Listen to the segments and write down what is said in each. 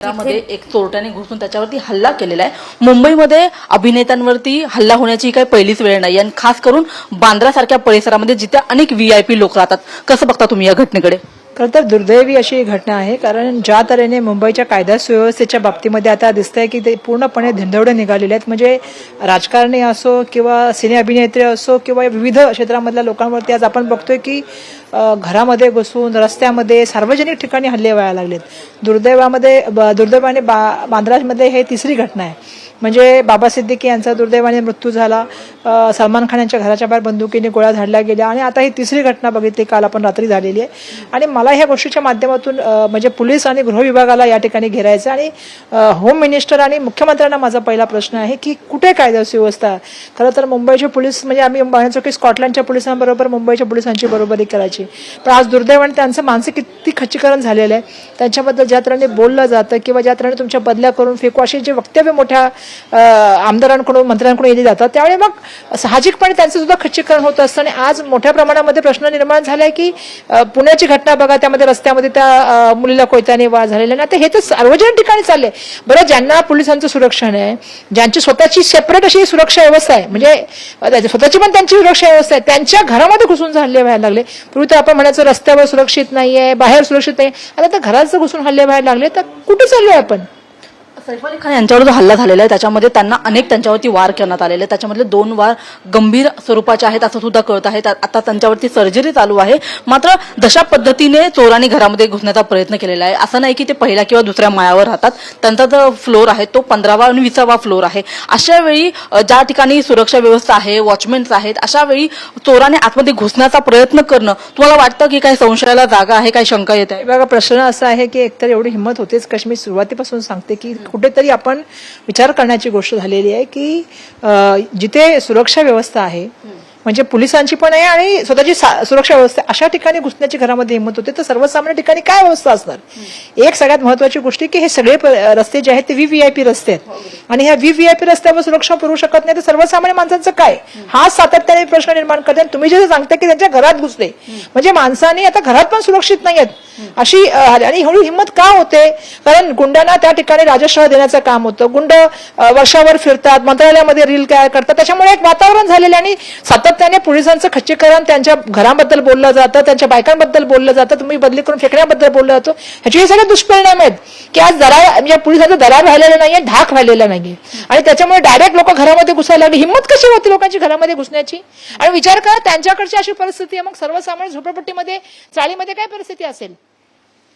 मध्ये एक चोरट्याने घुसून त्याच्यावरती हल्ला केलेला आहे। मुंबईमध्ये अभिनेत्यांवरती हल्ला होण्याची काही पहिलीच वेळ नाही आणि खास करून बांद्रासारख्या परिसरामध्ये जिथे अनेक व्हीआयपी लोक राहतात। कसं बघता तुम्ही या घटनेकडे? खरं तर दुर्दैवी अशी ही घटना आहे, कारण ज्या तऱ्हेने मुंबईच्या कायदा सुव्यवस्थेच्या बाबतीमध्ये आता दिसतंय की ते पूर्णपणे धिंडवडे निघालेले आहेत। म्हणजे राजकारणी असो किंवा सिने अभिनेत्री असो किंवा विविध क्षेत्रामधल्या लोकांवरती आज आपण बघतोय की घरामध्ये घुसून रस्त्यामध्ये सार्वजनिक ठिकाणी हल्ले व्हायला लागलेत। दुर्दैवाने बांद्रामध्ये हे तिसरी घटना आहे। म्हणजे बाबा सिद्दीकी यांचा दुर्दैवाने मृत्यू झाला, सलमान खान यांच्या घराच्या बाहेर बंदुकीने गोळ्या झाडल्या गेल्या आणि आता ही तिसरी घटना बघितली, काल आपण रात्री झालेली आहे। आणि मला ह्या गोष्टीच्या माध्यमातून म्हणजे पोलीस आणि गृह विभागाला या ठिकाणी घेरायचं आणि होम मिनिस्टर आणि मुख्यमंत्र्यांना माझा पहिला प्रश्न आहे की कुठे कायदा सुव्यवस्था? खरं तर मुंबईचे पोलीस म्हणजे आम्ही म्हणायचो की स्कॉटलंडच्या पोलिसांबरोबर मुंबईच्या पोलिसांची बरोबरी करायची, पण आज दुर्दैवाने त्यांचं मानसिक किती खच्चीकरण झालेलं आहे। त्यांच्याबद्दल ज्या तऱ्हेने बोललं जातं किंवा ज्या तऱ्हेने तुमच्या बदल्या करून फेकू अशी जे वक्तव्य मोठ्या आमदारांकडून मंत्र्यांकडून येली जातात, त्यावेळी मग साहजिकपणे त्यांचं सुद्धा खच्चीकरण होत असतं। आणि आज मोठ्या प्रमाणामध्ये प्रश्न निर्माण झालाय की पुण्याची घटना बघा, त्यामध्ये रस्त्यामध्ये त्या मुलीला कोयत्याने वार झालेला नाही। आता हे तर सार्वजनिक ठिकाणी चालले। बरं, ज्यांना पोलिसांचं सुरक्षण आहे, ज्यांची स्वतःची सेपरेट अशी सुरक्षा व्यवस्था आहे, म्हणजे स्वतःची पण त्यांची सुरक्षा व्यवस्था आहे, त्यांच्या घरामध्ये घुसून हल्ले व्हायला लागले। पूर्वी तर आपण म्हणायचं रस्त्यावर सुरक्षित नाहीये, बाहेर सुरक्षित नाही, आता तर घरात घुसून हल्ले व्हायला लागले, तर कुठे चाललोय आपण? सैफ अली खान यांच्यावर जो हल्ला झालेला आहे त्याच्यामध्ये त्यांना त्यांच्यावरती वार करण्यात आलेले, त्याच्यामधले 2 वार गंभीर स्वरूपाचे आहेत असं सुद्धा कळत आहे। आता त्यांच्यावरती सर्जरी चालू आहे। मात्र जशा पद्धतीने चोरांनी घरामध्ये घुसण्याचा प्रयत्न केलेला आहे, असं नाही की ते पहिल्या किंवा दुसऱ्या माळ्यावर राहतात, त्यांचा जो फ्लोर आहे तो 15वा आणि 20वा फ्लोर आहे। अशा वेळी ज्या ठिकाणी सुरक्षा व्यवस्था आहे, वॉचमेन्स आहेत, अशा वेळी चोराने आतमध्ये घुसण्याचा प्रयत्न करणं तुम्हाला वाटतं की काही संशयाला जागा आहे, काही शंका येत आहे? बघा, प्रश्न असा आहे की एकतर एवढी हिंमत होतेच कशी? मी सुरुवातीपासून सांगते की कुठेतरी आपण विचार करण्याची गोष्ट झालेली आहे की जिथे सुरक्षा व्यवस्था आहे, म्हणजे पोलिसांची पण आहे आणि स्वतःची सुरक्षा व्यवस्था, अशा ठिकाणी घुसण्याची घरामध्ये हिंमत होते, तर सर्वसामान्य ठिकाणी काय व्यवस्था असणार? एक सगळ्यात महत्वाची गोष्ट की हे सगळे रस्ते जे आहेत ते व्हीव्हीआयपी रस्ते आहेत आणि ह्या व्हीव्हीआयपी रस्त्यावर सुरक्षा पुरवू शकत नाही, तर सर्वसामान्य माणसांचं काय? हा सातत्याने प्रश्न निर्माण करते। तुम्ही जे सांगता की त्यांच्या घरात घुसले, म्हणजे माणसाने आता घरात पण सुरक्षित नाहीयेत अशी, आणि एवढी हिंमत का होते? कारण गुंडांना त्या ठिकाणी राजश्रय देण्याचं काम होतं। गुंड वर्षावर फिरतात, मंत्रालयामध्ये रील तयार करतात, त्याच्यामुळे एक वातावरण झालेलं आणि सातत्याने पोलिसांचं खच्चीकरण, त्यांच्या घराबद्दल बोललं जातं, त्यांच्या बायकांबद्दल बोललं जातं, तुम्ही बदली करून फेकण्याबद्दल बोललं जातं। ह्याचे हे सगळे दुष्परिणाम आहेत की आज म्हणजे पोलिसांचा दरार राहिलेला नाहीये, धाक राहिलेला नाहीये आणि त्याच्यामुळे डायरेक्ट लोक घरामध्ये घुसायला लागले। हिंमत कशी होती लोकांची घरामध्ये घुसण्याची? आणि विचार करा, त्यांच्याकडची अशी परिस्थिती आहे, मग सर्वसामान्य झोपडपट्टीमध्ये चाळीमध्ये काय परिस्थिती असेल?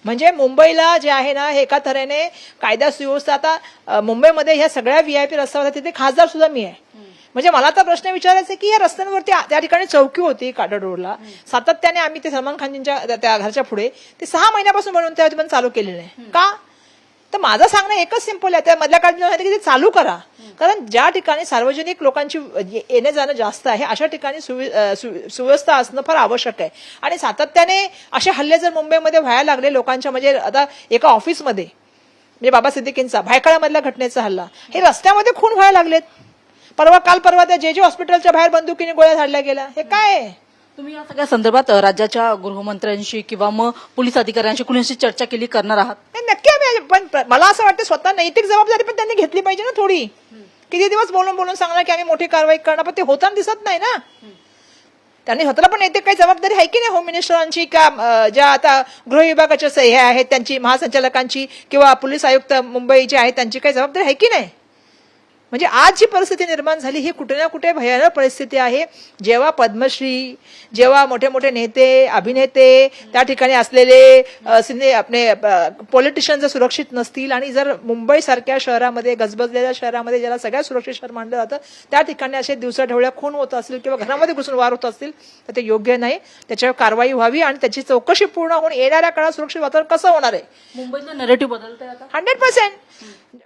म्हणजे मुंबईला जे आहे ना, हे एका तऱ्हेने कायदा सुव्यवस्था, आता मुंबईमध्ये ह्या सगळ्या व्हीआयपी रस्त्यावर तिथे खासदार सुद्धा मी आहे। म्हणजे मला तर प्रश्न विचारायचा की या रस्त्यांवरती त्या ठिकाणी चौकी होती काटड रोडला, सातत्याने आम्ही ते सलमान खानजींच्या त्या घरच्या पुढे ते 6 महिन्यापासून बनवून त्या पण चालू केलेलं आहे का? तर माझं सांगणं एकच सिंपल आहे, त्या मधल्या काळात की ते चालू करा, कारण ज्या ठिकाणी सार्वजनिक लोकांची येणे जाणं जास्त आहे अशा ठिकाणी सुव्यवस्था असणं फार आवश्यक आहे। आणि सातत्याने असे हल्ले जर मुंबईमध्ये व्हायला लागले लोकांच्या, म्हणजे आता एका ऑफिसमध्ये म्हणजे बाबा सिद्दीकींचा भायखळ्यामधल्या घटनेचा हल्ला, हे रस्त्यामध्ये खून व्हायला लागलेत। काल परवा त्या जे हॉस्पिटलच्या बाहेर बंदुकीने गोळ्या झाडल्या गेल्या, हे काय आहे? तुम्ही या सगळ्या संदर्भात राज्याच्या गृहमंत्र्यांशी किंवा मग पोलीस अधिकाऱ्यांशी कुणाशी चर्चा केली, करणार आहात? नक्की आम्ही, पण मला असं वाटतं स्वतः नैतिक जबाबदारी पण त्यांनी घेतली पाहिजे ना थोडी। किती दिवस बोलून सांगणार की आम्ही मोठी कारवाई करणार, पण ते होताना दिसत नाही ना। त्यांनी स्वतःला पण नैतिक काही जबाबदारी आहे की नाही होम मिनिस्टरांची, का ज्या आता गृह विभागाच्या हे आहेत त्यांची, महासंचालकांची किंवा पोलीस आयुक्त मुंबई जे आहेत त्यांची काही जबाबदारी आहे की नाही? म्हणजे आज जी परिस्थिती निर्माण झाली ही कुठे ना कुठे भयानक परिस्थिती आहे। जेव्हा पद्मश्री, जेव्हा मोठे मोठे नेते अभिनेते त्या ठिकाणी असलेले आपले पॉलिटिशियन जर सुरक्षित नसतील आणि जर मुंबई सारख्या शहरामध्ये, गजबजलेल्या शहरामध्ये ज्याला सगळ्यात सुरक्षित शहर मानलं जातं, त्या ठिकाणी असे दिवसाढवळ्या खून होत असतील किंवा घरामध्ये घुसून वार होत असतील, तर ते योग्य नाही। त्याच्यावर कारवाई व्हावी आणि त्याची चौकशी पूर्ण होऊन येणाऱ्या काळात सुरक्षित वातावरण कसं होणार आहे? मुंबईचं नरेटिव्ह बदलतंय आता 100%।